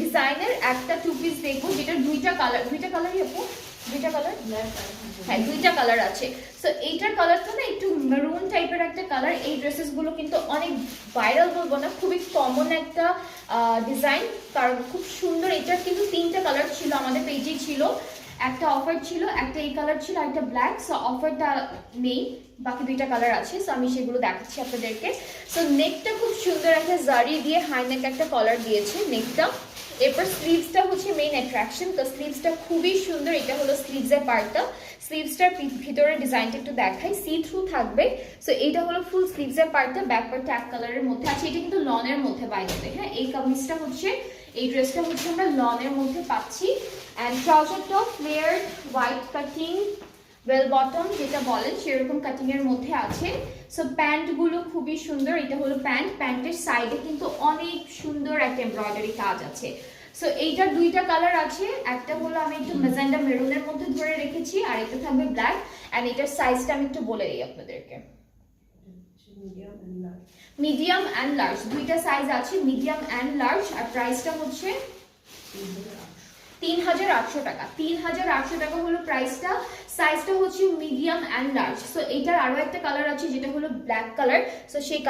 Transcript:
ডিজাইনের একটা two piece দেখবো, যেটা দুইটা কালারই আপু, দুইটা কালার, হ্যাঁ দুইটা কালার আছে। সো এইটার কালারটা না একটু মেরুন টাইপের একটা কালার। এই ড্রেসেস গুলো কিন্তু অনেক ভাইরাল বলবো না, খুবই কমন একটা ডিজাইন, কারণ খুব সুন্দর। এটার কিন্তু তিনটা কালার ছিল, আমাদের পেজেই ছিল। একটা অফার ছিল, একটা এই কালার ছিল, একটা ব্ল্যাক। সো অফারটা নেই, বাকি দুইটা কালার আছে। সো আমি সেগুলো দেখাচ্ছি আপনাদেরকে। সো নেকটা খুব সুন্দর একটা জারি দিয়ে হাই নেক একটা কলার দিয়েছে নেকটা। এরপর স্লিভসটা হচ্ছে মেইন অ্যাট্রাকশন, তো স্লিভসটা খুবই সুন্দর। এটা হলো স্লিভসের পার্টটা। স্লিভসটার ভিতরে ডিজাইনটা একটু দেখাই, সি থ্রু থাকবে। সো এইটা হলো ফুল স্লিভসের পার্টটা, ব্যাক পার্টটা এক কালারের মধ্যে আছে। এটা কিন্তু লনের মধ্যে বাইরে, হ্যাঁ এই কামিজটা হচ্ছে, এই ড্রেসটা হচ্ছে আমরা লনের মধ্যে পাচ্ছি। অ্যান্ড ট্রাউজারটা flare white cutting bell bottom যেটা বলেন সেরকম কাটিং এর মধ্যে আছে। সো প্যান্ট গুলো খুবই সুন্দর। এটা হলো প্যান্ট, প্যান্টের সাইডে কিন্তু অনেক সুন্দর একটা এমব্রয়ডারি কাজ আছে। সো এইটার দুইটা কালার আছে, একটা হলো আমি একটু ম্যাজেন্ডা মেরুনের মধ্যে ধরে রেখেছি, আর এটা থাকবে ব্ল্যাক। অ্যান্ড এটার সাইজটা আমি একটু বলে দিই আপনাদেরকে, মিডিয়াম অ্যান্ড লার্জ দুইটা সাইজ আছে, মিডিয়াম অ্যান্ড লার্জ। আর প্রাইসটা হচ্ছে ৩,৮০০ টাকা। ৩,৮০০ টাকা হলো প্রাইসটা। সাইজটা হচ্ছে মিডিয়াম অ্যান্ড লার্জ। সো এইটার আরো একটা কালার আছে যেটা হলো ব্ল্যাক কালার। সো সেই